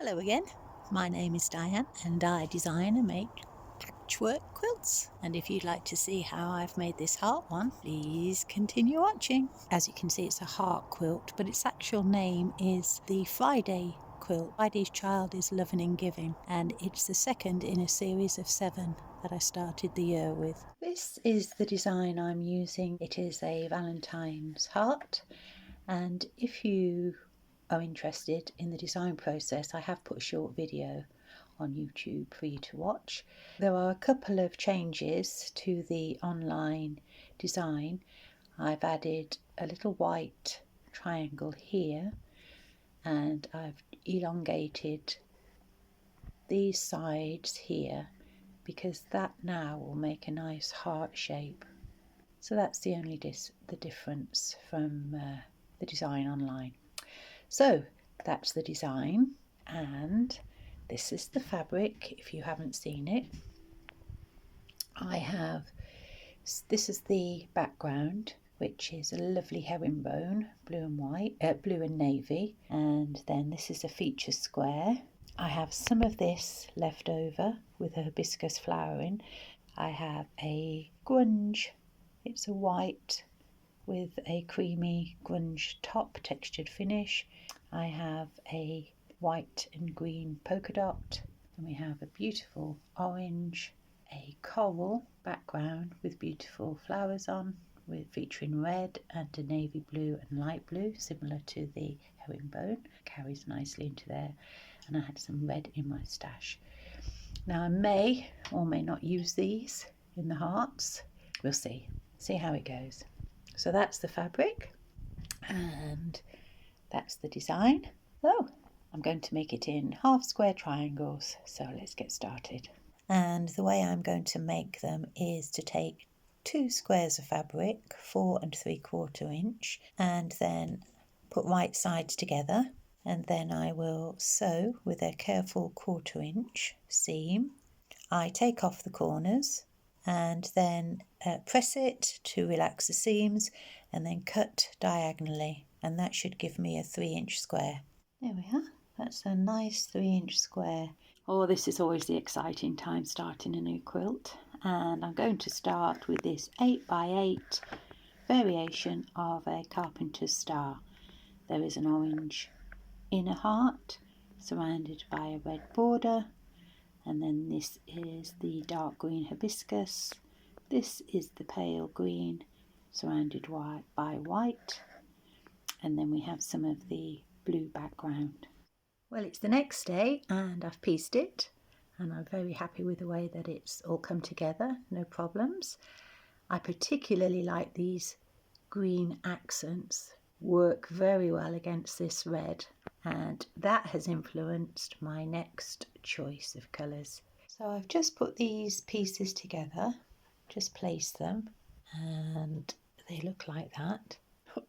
Hello again, my name is Diane and I design and make patchwork quilts. And if you'd like to see how I've made this heart one, please continue watching. As you can see, it's a heart quilt, but its actual name is the Friday quilt. Friday's child is loving and giving, and it's the second in a series of 7 that I started the year with. This is the design I'm using. It is a Valentine's heart, and if you are interested in the design process, I have put a short video on YouTube for you to watch. There are a couple of changes to the online design. I've added a little white triangle here, and I've elongated these sides here because that now will make a nice heart shape. So that's the only the difference from the design online. So that's the design, and this is the fabric if you haven't seen it. This is the background, which is a lovely herringbone, blue and navy, and then this is a feature square. I have some of this left over with a hibiscus flowering. I have a grunge, it's a white with a creamy grunge top textured finish. I have a white and green polka dot, and we have a beautiful orange, a coral background with beautiful flowers on, featuring red and a navy blue and light blue, similar to the herringbone. Carries nicely into there, and I had some red in my stash. Now I may or may not use these in the hearts. We'll see how it goes. So that's the fabric, and that's the design. So I'm going to make it in half square triangles, so let's get started. And the way I'm going to make them is to take 2 squares of fabric, 4 3/4 inch, and then put right sides together, and then I will sew with a careful 1/4 inch seam. I take off the corners and then press it to relax the seams, and then cut diagonally, and that should give me a 3-inch square. There we are, that's a nice 3-inch square. Oh, this is always the exciting time starting a new quilt, and I'm going to start with this 8x8 variation of a carpenter's star. There is an orange inner heart surrounded by a red border, and then this is the dark green hibiscus. This is the pale green surrounded by white, and then we have some of the blue background. Well, it's the next day and I've pieced it, and I'm very happy with the way that it's all come together, no problems. I particularly like these green accents, work very well against this red, and that has influenced my next choice of colours. So I've just put these pieces together, just placed them, and they look like that,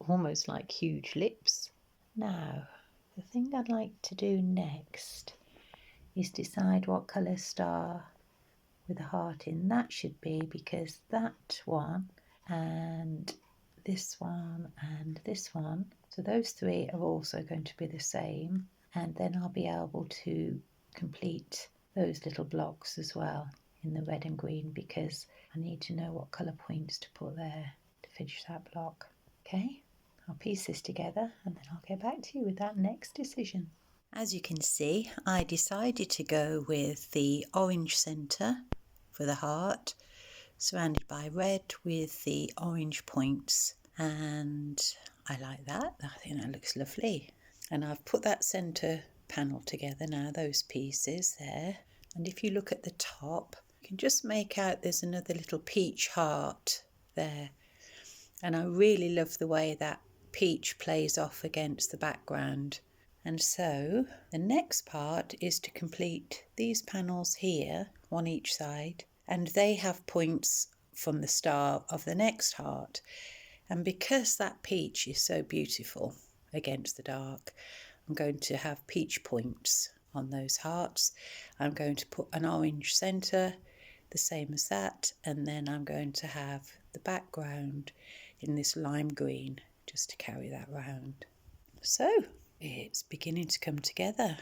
almost like huge lips. Now, the thing I'd like to do next is decide what colour star with a heart in that should be, because that one and this one and this one, so those 3 are also going to be the same, and then I'll be able to complete those little blocks as well in the red and green, because I need to know what colour points to put there to finish that block. Okay, I'll piece this together and then I'll get back to you with that next decision. As you can see, I decided to go with the orange centre for the heart, surrounded by red with the orange points, and I like that. I think that looks lovely. And I've put that centre panel together now, those pieces there, and if you look at the top, you can just make out there's another little peach heart there, and I really love the way that peach plays off against the background. And so the next part is to complete these panels here, one each side, and they have points from the star of the next heart. And because that peach is so beautiful against the dark, I'm going to have peach points on those hearts. I'm going to put an orange centre, the same as that, and then I'm going to have the background in this lime green just to carry that round. So it's beginning to come together.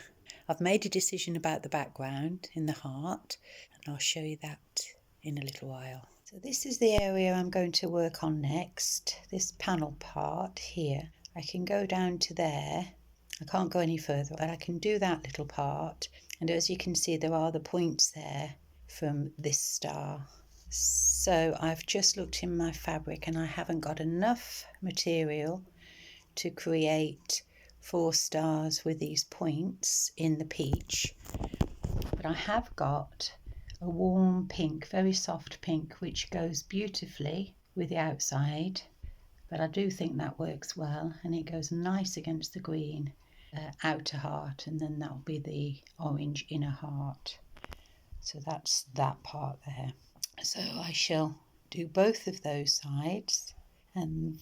I've made a decision about the background in the heart, and I'll show you that in a little while. So this is the area I'm going to work on next, this panel part here. I can go down to there. I can't go any further, but I can do that little part. And as you can see, there are the points there from this star. So I've just looked in my fabric and I haven't got enough material to create 4 stars with these points in the peach. But I have got a warm pink, very soft pink, which goes beautifully with the outside. But I do think that works well, and it goes nice against the green outer heart, and then that'll be the orange inner heart. So that's that part there. So I shall do both of those sides and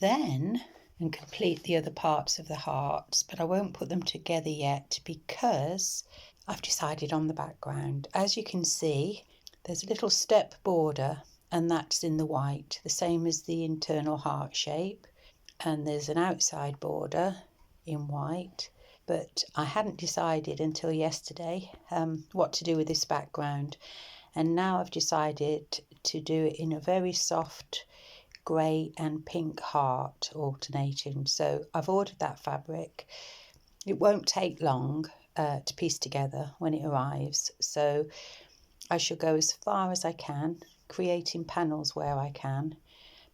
complete the other parts of the hearts, but I won't put them together yet because I've decided on the background. As you can see, there's a little step border, and that's in the white, the same as the internal heart shape, and there's an outside border in white. But I hadn't decided until yesterday what to do with this background, and now I've decided to do it in a very soft grey and pink heart alternating. So I've ordered that fabric. It won't take long to piece together when it arrives, so I shall go as far as I can, creating panels where I can,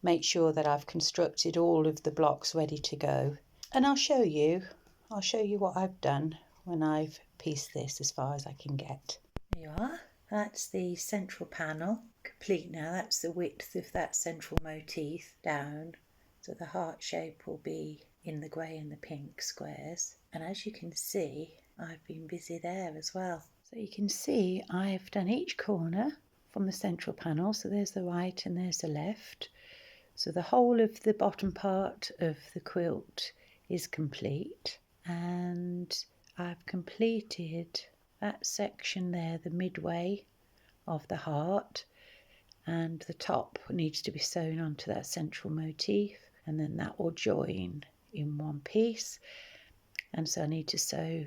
make sure that I've constructed all of the blocks ready to go, and I'll show you what I've done when I've pieced this as far as I can get. There you are. That's the central panel complete now. That's the width of that central motif down. So the heart shape will be in the grey and the pink squares. And as you can see, I've been busy there as well. So you can see I've done each corner from the central panel. So there's the right and there's the left. So the whole of the bottom part of the quilt is complete. And I've completed that section there, the midway of the heart, and the top needs to be sewn onto that central motif, and then that will join in one piece. And so I need to sew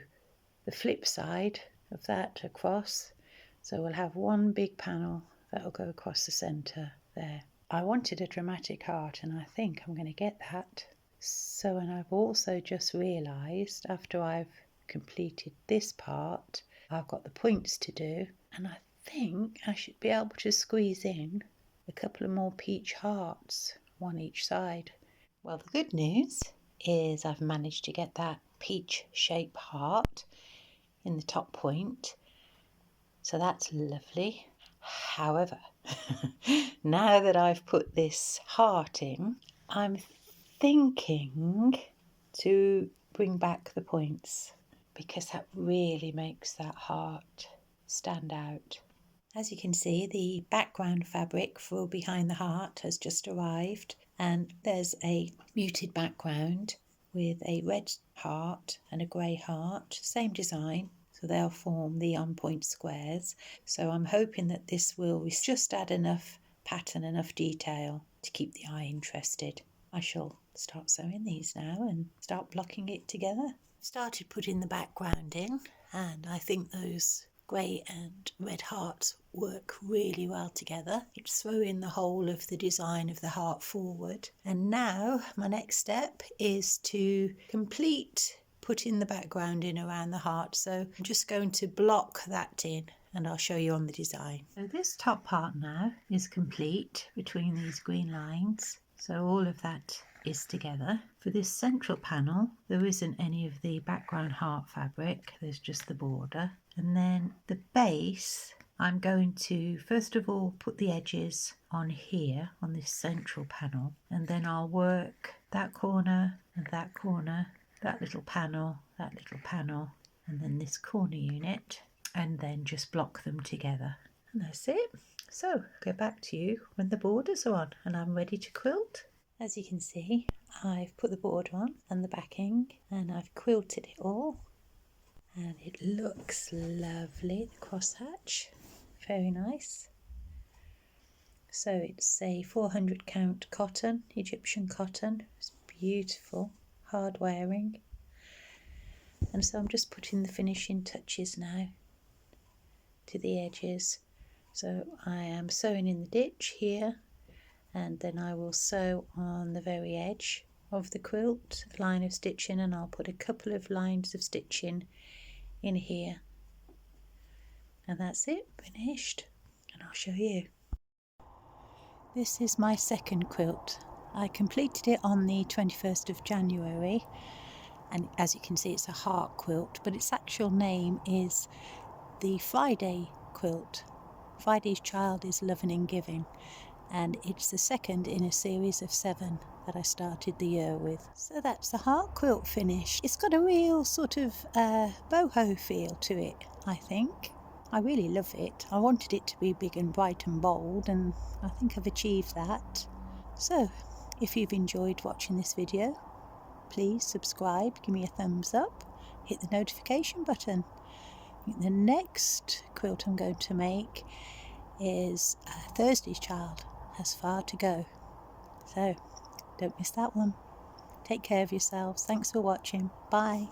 the flip side of that across, so we'll have one big panel that will go across the centre there. I wanted a dramatic heart, and I think I'm going to get that. So, and I've also just realised after I've completed this part, I've got the points to do, and I think I should be able to squeeze in a couple of more peach hearts, one each side. Well, the good news is I've managed to get that peach shape heart in the top point, so that's lovely. However, now that I've put this heart in, I'm thinking to bring back the points, because that really makes that heart stand out. As you can see, the background fabric for behind the heart has just arrived, and there's a muted background with a red heart and a grey heart, same design, so they'll form the on-point squares. So I'm hoping that this will just add enough pattern, enough detail to keep the eye interested. I shall start sewing these now and start blocking it together. Started putting the background in, and I think those grey and red hearts work really well together. It's throwing the whole of the design of the heart forward. And now my next step is to complete putting the background in around the heart. So I'm just going to block that in, and I'll show you on the design. So this top part now is complete between these green lines. So all of that is together. For this central panel, there isn't any of the background heart fabric, there's just the border. And then the base, I'm going to first of all put the edges on here on this central panel, and then I'll work that corner and that corner, that little panel, and then this corner unit, and then just block them together. And that's it. So I'll go back to you when the borders are on and I'm ready to quilt. As you can see, I've put the border on and the backing, and I've quilted it all, and it looks lovely, the crosshatch, very nice. So it's a 400 count cotton, Egyptian cotton. It's beautiful, hard wearing. And so I'm just putting the finishing touches now to the edges. So I am sewing in the ditch here, and then I will sew on the very edge of the quilt, a line of stitching, and I'll put a couple of lines of stitching in here. And that's it, finished. And I'll show you. This is my second quilt. I completed it on the 21st of January, and as you can see it's a heart quilt, but its actual name is the Friday quilt. Friday's child is loving and giving, and it's the second in a series of 7 that I started the year with. So that's the heart quilt finished. It's got a real sort of boho feel to it, I think. I really love it. I wanted it to be big and bright and bold, and I think I've achieved that. So, if you've enjoyed watching this video, please subscribe, give me a thumbs up, hit the notification button. The next quilt I'm going to make is Thursday's Child Has Far to Go. So, don't miss that one. Take care of yourselves. Thanks for watching. Bye.